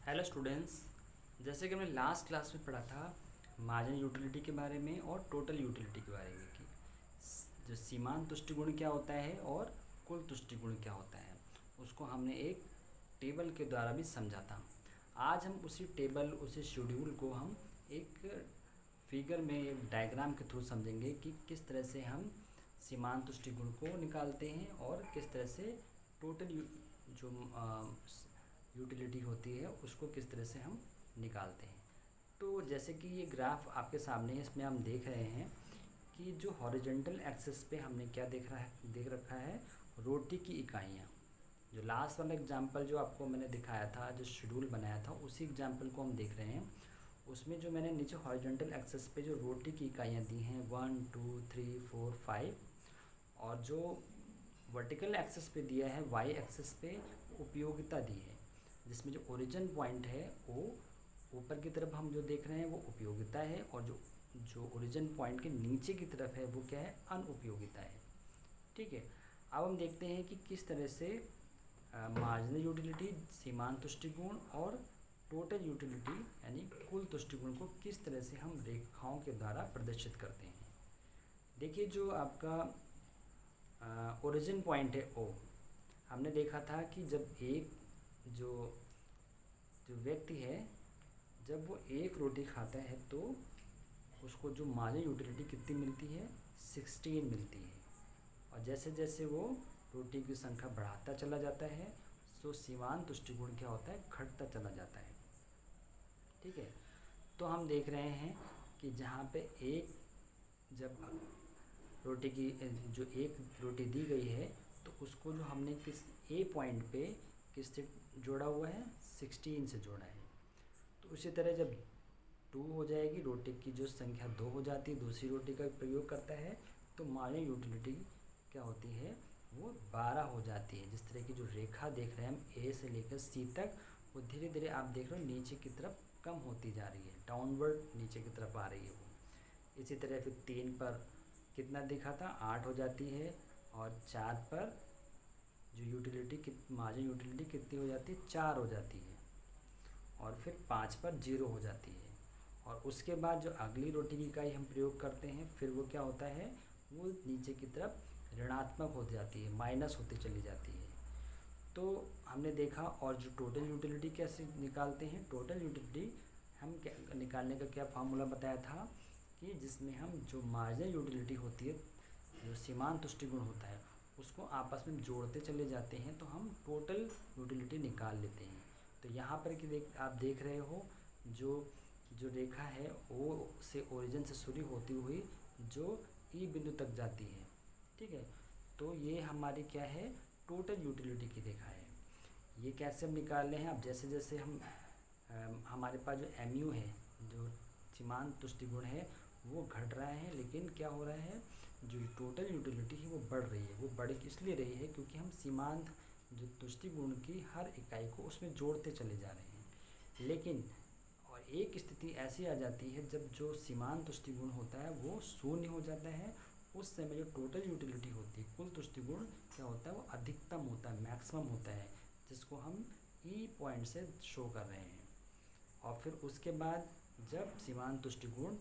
Hello students. जैसे कि हमने लास्ट क्लास में पढ़ा था मार्जिनल यूटिलिटी के बारे में और टोटल यूटिलिटी के बारे में कि जो सीमांत तुष्टिगुण क्या होता है और कुल तुष्टिगुण क्या होता है, उसको हमने एक टेबल के द्वारा भी समझा था। आज हम उसी टेबल उसी शेड्यूल को हम एक फिगर में एक डायग्राम के थ्रू समझेंगे कि किस तरह से हम सीमांत तुष्टिगुण को निकालते हैं और किस तरह से टोटल जो यूटिलिटी होती है उसको किस तरह से हम निकालते हैं। तो जैसे कि ये ग्राफ आपके सामने है, इसमें हम देख रहे हैं कि जो हॉरिजॉन्टल एक्सिस पे हमने क्या देख रखा है, रोटी की इकाइयाँ। जो लास्ट वाला एग्जांपल जो आपको मैंने दिखाया था, जो शेड्यूल बनाया था, उसी एग्जांपल को हम देख रहे हैं। उसमें जो मैंने नीचे हॉरिजॉन्टल एक्सिस पे जो रोटी की इकाइयाँ दी हैं 1 2 3 4 5, और जो वर्टिकल एक्सिस पे दिया है वाई एक्सिस पे उपयोगिता दी है, जिसमें जो ओरिजिन पॉइंट है वो ऊपर की तरफ हम जो देख रहे हैं वो उपयोगिता है, और जो जो ओरिजिन पॉइंट के नीचे की तरफ है वो क्या है, अनुपयोगिता है। ठीक है। अब हम देखते हैं कि किस तरह से मार्जिनल यूटिलिटी, सीमांत तुष्टिगुण और टोटल यूटिलिटी यानी कुल तुष्टिगुण को किस तरह से हम रेखाओं के द्वारा प्रदर्शित करते हैं। देखिए, जो आपका ओरिजिन पॉइंट है ओ, हमने देखा था कि जब एक जो जो व्यक्ति है जब वो एक रोटी खाता है तो उसको जो मार्जिनल यूटिलिटी कितनी मिलती है, 16 मिलती है। और जैसे जैसे वो रोटी की संख्या बढ़ाता चला जाता है तो सीमांत तुष्टिगुण क्या होता है, घटता चला जाता है। ठीक है। तो हम देख रहे हैं कि जहाँ पे एक जब रोटी की जो एक रोटी दी गई है तो उसको जो हमने किस ए पॉइंट पे किससे जोड़ा हुआ है, 16 से जोड़ा है। तो उसी तरह जब 2 हो जाएगी, रोटी की जो संख्या 2 हो जाती है, दूसरी रोटी का प्रयोग करता है तो मार्जिनल यूटिलिटी क्या होती है, वो 12 हो जाती है। जिस तरह की जो रेखा देख रहे हैं हम ए से लेकर सी तक, वो धीरे धीरे आप देख रहे हो नीचे की तरफ कम होती जा रही है, डाउनवर्ड नीचे की तरफ आ रही है वो। इसी तरह फिर 3 पर कितना दिखा था, 8 हो जाती है, और 4 पर जो यूटिलिटी मार्जिनल यूटिलिटी कितनी हो जाती है, 4 हो जाती है, और फिर 5 पर 0 हो जाती है। और उसके बाद जो अगली रोटी की इकाई हम प्रयोग करते हैं फिर वो क्या होता है, वो नीचे की तरफ ऋणात्मक हो जाती है, माइनस होती चली जाती है। तो हमने देखा। और जो टोटल यूटिलिटी कैसे निकालते हैं, टोटल यूटिलिटी हम क्या निकालने का क्या फार्मूला बताया था कि जिसमें हम जो मार्जिनल यूटिलिटी होती है, जो सीमांत तुष्टिगुण होता है, उसको आपस में जोड़ते चले जाते हैं तो हम टोटल यूटिलिटी निकाल लेते हैं। तो यहाँ पर कि आप देख रहे हो जो जो रेखा है वो से ओरिजिन से शुरू होती हुई जो ई बिंदु तक जाती है। ठीक है। तो ये हमारी क्या है, टोटल यूटिलिटी की रेखा है। ये कैसे हम निकाल रहे हैं, अब जैसे जैसे हम हमारे पास जो एम यू है, जो सीमांत तुष्टिगुण है, वो घट रहा है, लेकिन क्या हो रहा है, जो टोटल यूटिलिटी है वो बढ़ रही है। वो बढ़ इसलिए रही है क्योंकि हम सीमांत जो तुष्टिगुण की हर इकाई को उसमें जोड़ते चले जा रहे हैं। लेकिन और एक स्थिति ऐसी आ जाती है जब जो सीमांत तुष्टिगुण होता है वो शून्य हो जाता है, उस समय जो टोटल यूटिलिटी होती है, कुल तुष्टिगुण क्या होता है, वो अधिकतम होता है, मैक्सिमम होता है, जिसको हम ई पॉइंट से शो कर रहे हैं। और फिर उसके बाद जब सीमांत तुष्टिगुण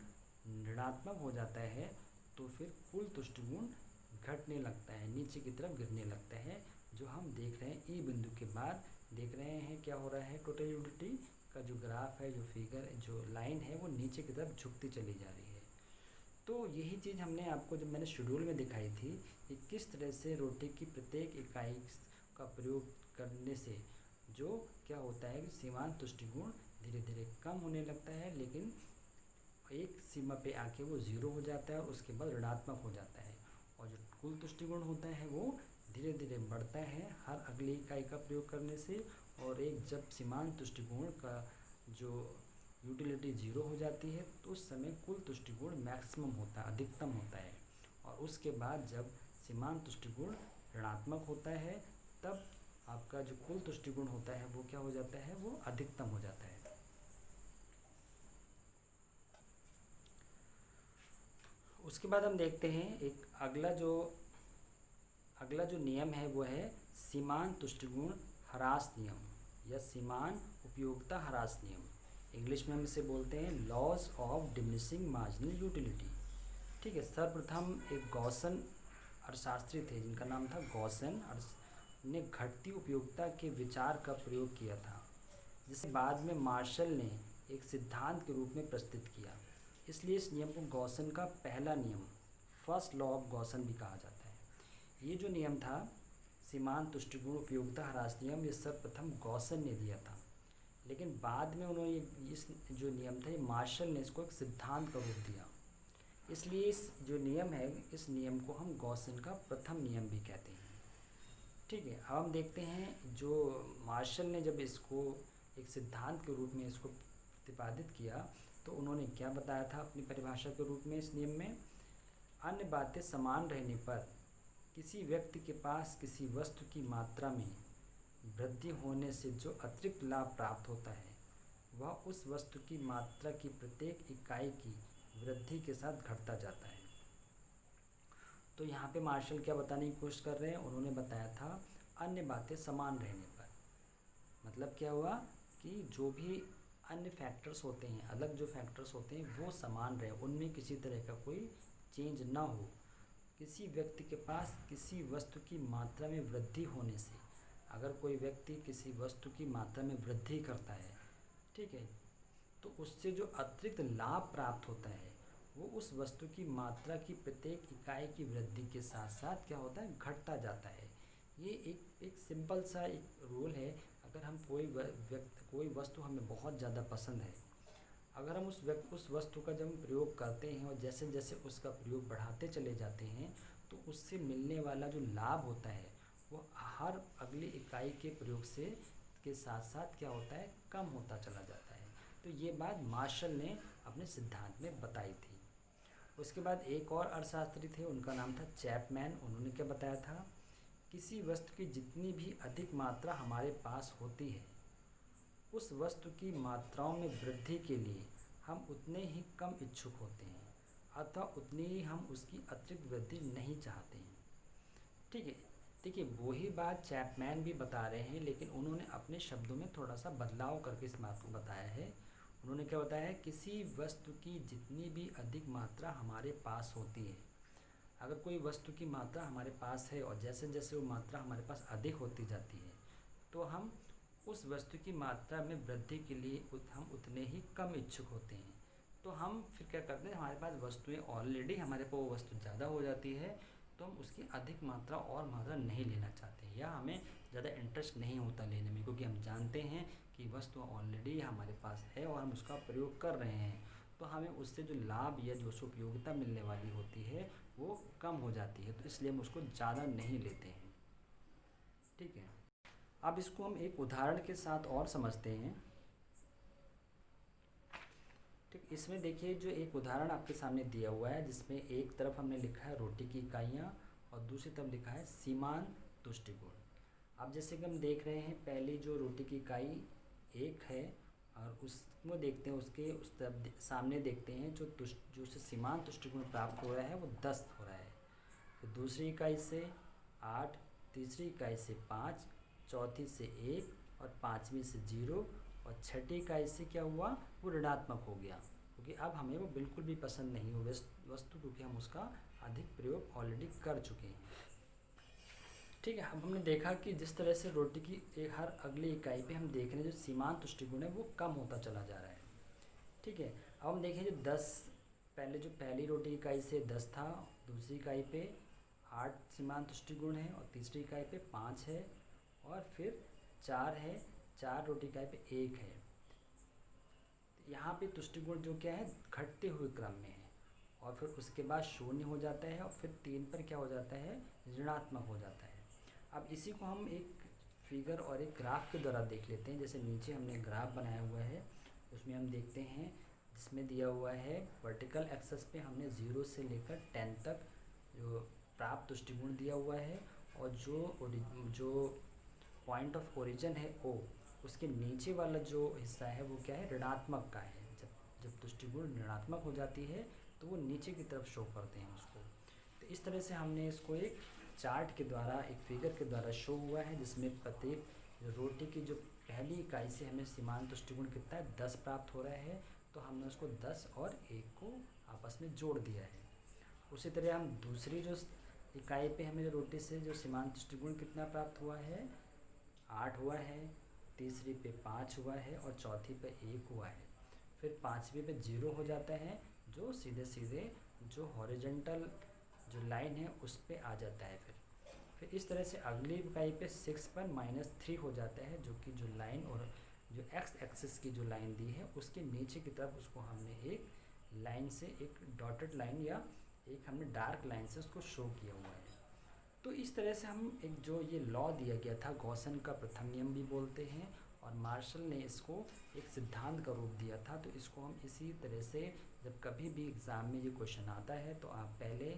ऋणात्मक हो जाता है तो फिर कुल तुष्टिगुण घटने लगता है, नीचे की तरफ गिरने लगता है, जो हम देख रहे हैं ई बिंदु के बाद देख रहे हैं क्या हो रहा है, टोटल यूटिलिटी का जो ग्राफ है, जो फिगर, जो लाइन है, वो नीचे की तरफ झुकती चली जा रही है। तो यही चीज़ हमने आपको जब मैंने शेड्यूल में दिखाई थी कि किस तरह से रोटी की प्रत्येक इकाई का प्रयोग करने से जो क्या होता है कि सीमांत तुष्टिगुण धीरे धीरे कम होने लगता है, लेकिन एक सीमा पे आके वो 0 हो जाता है और उसके बाद ऋणात्मक हो जाता है। और जो कुल तुष्टिगुण होता है वो धीरे धीरे बढ़ता है हर अगली इकाई का प्रयोग करने से, और एक जब सीमांत तुष्टिगुण का जो यूटिलिटी 0 हो जाती है तो उस समय कुल तुष्टिगुण मैक्सिमम होता है, अधिकतम होता है। और उसके बाद जब सीमांत तुष्टिगुण ऋणात्मक होता है तब आपका जो कुल तुष्टिगुण होता है वो क्या हो जाता है, वो अधिकतम हो जाता है। उसके बाद हम देखते हैं एक अगला जो नियम है वो है सीमांत तुष्टिगुण ह्रास नियम। या सीमांत उपयोगिता ह्रास नियम, इंग्लिश में हम इसे बोलते हैं laws of diminishing marginal utility. ठीक है, सर्वप्रथम एक गॉसन अर्थशास्त्री थे जिनका नाम था गॉसन, ने घटती उपयोगिता के विचार का प्रयोग किया था, जिसे बाद में मार्शल ने एक सिद्धांत के रूप में प्रस्तुत किया। इसलिए इस नियम को गॉसन का पहला नियम, फर्स्ट लॉ ऑफ गॉसन भी कहा जाता है। ये जो नियम था सीमांत तुष्टिगुण उपयोगिता ह्रास नियम, ये सर्वप्रथम गॉसन ने दिया था, लेकिन बाद में उन्होंने इस जो नियम था ये मार्शल ने इसको एक सिद्धांत का रूप दिया। इसलिए इस जो नियम है, इस नियम को हम गॉसन का प्रथम नियम भी कहते हैं। ठीक है, अब हम देखते हैं जो मार्शल ने जब इसको एक सिद्धांत के रूप में इसको प्रतिपादित किया तो उन्होंने क्या बताया था अपनी परिभाषा के रूप में इस नियम में, अन्य बातें समान रहने पर किसी व्यक्ति के पास किसी वस्तु की मात्रा में वृद्धि होने से जो अतिरिक्त लाभ प्राप्त होता है वह उस वस्तु की मात्रा की प्रत्येक इकाई की वृद्धि के साथ घटता जाता है। तो यहाँ पे मार्शल क्या बताने की कोशिश कर रहे हैं, उन्होंने बताया था अन्य बातें समान रहने पर, मतलब क्या हुआ कि जो भी अन्य फैक्टर्स होते हैं, अलग जो फैक्टर्स होते हैं वो समान रहे, उनमें किसी तरह का कोई चेंज ना हो। किसी व्यक्ति के पास किसी वस्तु की मात्रा में वृद्धि होने से, अगर कोई व्यक्ति किसी वस्तु की मात्रा में वृद्धि करता है, ठीक है, तो उससे जो अतिरिक्त लाभ प्राप्त होता है वो उस वस्तु की मात्रा की प्रत्येक इकाई की वृद्धि के साथ साथ क्या होता है, घटता जाता है। ये एक सिंपल सा एक रूल है। अगर हम कोई वस्तु हमें बहुत ज़्यादा पसंद है, अगर हम उस वस्तु का जब हम प्रयोग करते हैं और जैसे जैसे उसका प्रयोग बढ़ाते चले जाते हैं तो उससे मिलने वाला जो लाभ होता है वो हर अगली इकाई के प्रयोग से के साथ साथ क्या होता है, कम होता चला जाता है। तो ये बात मार्शल ने अपने सिद्धांत में बताई थी। उसके बाद एक और अर्थशास्त्री थे, उनका नाम था चैपमैन। उन्होंने क्या बताया था, किसी वस्तु की जितनी भी अधिक मात्रा हमारे पास होती है उस वस्तु की मात्राओं में वृद्धि के लिए हम उतने ही कम इच्छुक होते हैं, अथवा उतनी ही हम उसकी अतिरिक्त वृद्धि नहीं चाहते हैं। ठीक है, देखिए वही बात चैपमैन भी बता रहे हैं, लेकिन उन्होंने अपने शब्दों में थोड़ा सा बदलाव करके इस बात को बताया है। उन्होंने क्या बताया है, किसी वस्तु की जितनी भी अधिक मात्रा हमारे पास होती है, अगर कोई वस्तु की मात्रा हमारे पास है और जैसे जैसे वो मात्रा हमारे पास अधिक होती जाती है तो हम उस वस्तु की मात्रा में वृद्धि के लिए हम उतने ही कम इच्छुक होते हैं। तो हम फिर क्या करते हैं, हमारे पास वस्तुएं ऑलरेडी हमारे पास वो वस्तु ज़्यादा हो जाती है तो हम उसकी अधिक मात्रा और मात्रा नहीं लेना चाहते हैं, या हमें ज़्यादा इंटरेस्ट नहीं होता लेने में, क्योंकि हम जानते हैं कि वस्तु ऑलरेडी हमारे पास है और हम उसका प्रयोग कर रहे हैं, तो हमें उससे जो लाभ या जो उपयोगिता मिलने वाली होती है वो कम हो जाती है, तो इसलिए हम उसको ज़्यादा नहीं लेते हैं। ठीक है, अब इसको हम एक उदाहरण के साथ और समझते हैं। ठीक, इसमें देखिए जो एक उदाहरण आपके सामने दिया हुआ है जिसमें एक तरफ हमने लिखा है रोटी की इकाइयाँ और दूसरी तरफ लिखा है सीमांत तुष्टिगुण। अब जैसे कि हम देख रहे हैं, पहली जो रोटी की इकाई 1 है और उसको देखते हैं, उसके उस तरफ सामने देखते हैं जो उसे सीमांत तुष्टिगुण प्राप्त हो रहा है वो 10 हो रहा है। फिर दूसरी इकाई से 8, तीसरी इकाई से 5, चौथी से 1 और पाँचवीं से 0 और छठी इकाई से क्या हुआ, वो ऋणात्मक हो गया, क्योंकि अब हमें वो बिल्कुल भी पसंद नहीं हो वस्तु, क्योंकि हम उसका अधिक प्रयोग ऑलरेडी कर चुके हैं। ठीक है, अब हमने देखा कि जिस तरह से रोटी की हर अगली इकाई पे हम देख रहे हैं जो सीमांत तुष्टिगुण है वो कम होता चला जा रहा है। ठीक है, अब हम देखें जो 10 पहली रोटी की इकाई से 10 था, दूसरी इकाई पे 8 सीमांत तुष्टिगुण है और तीसरी इकाई पे 5 है और फिर 4 है, 4 रोटी इकाई पे 1 है। यहाँ पे तुष्टिगुण जो क्या है, घटते हुए क्रम में है और फिर उसके बाद 0 हो जाता है और फिर 3 पर क्या हो जाता है, ऋणात्मक हो जाता है। अब इसी को हम एक फिगर और एक ग्राफ के द्वारा देख लेते हैं। जैसे नीचे हमने ग्राफ बनाया हुआ है, उसमें हम देखते हैं जिसमें दिया हुआ है वर्टिकल एक्सेस पे हमने 0 से लेकर 10 तक जो प्राप्त तुष्टिगुण दिया हुआ है, और जो पॉइंट ऑफ ओरिजिन है O, उसके नीचे वाला जो हिस्सा है वो क्या है, ऋणात्मक का है। जब तुष्टिगुण ऋणात्मक हो जाती है तो वो नीचे की तरफ शो करते हैं उसको। तो इस तरह से हमने इसको एक चार्ट के द्वारा, एक फिगर के द्वारा शो हुआ है, जिसमें प्रत्येक रोटी की जो पहली इकाई से हमें सीमांत तुष्टिगुण कितना है 10 प्राप्त हो रहा है, तो हमने उसको 10 और 1 को आपस में जोड़ दिया है। उसी तरह हम दूसरी जो इकाई पे हमें जो रोटी से जो सीमांत तुष्टिगुण कितना प्राप्त हुआ है 8 हुआ है, तीसरी पे 5 हुआ है और चौथी पे 1 हुआ है। फिर पाँचवीं पे 0 हो जाता है, जो सीधे सीधे जो हॉरिजेंटल जो लाइन है उस पे आ जाता है। फिर इस तरह से अगली इकाई पे 6 पर -3 हो जाता है, जो कि जो लाइन और जो एक्स एक्सिस की जो लाइन दी है उसके नीचे की तरफ उसको हमने एक लाइन से एक डॉटेड लाइन या एक हमने डार्क लाइन से उसको शो किया हुआ है। तो इस तरह से हम एक जो ये लॉ दिया गया था गॉसन का प्रथम नियम भी बोलते हैं, और मार्शल ने इसको एक सिद्धांत का रूप दिया था। तो इसको हम इसी तरह से जब कभी भी एग्ज़ाम में ये क्वेश्चन आता है तो आप पहले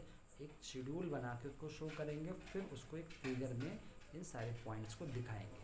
एक शेड्यूल बना के उसको शो करेंगे, फिर उसको एक फिगर में इन सारे पॉइंट्स को दिखाएंगे।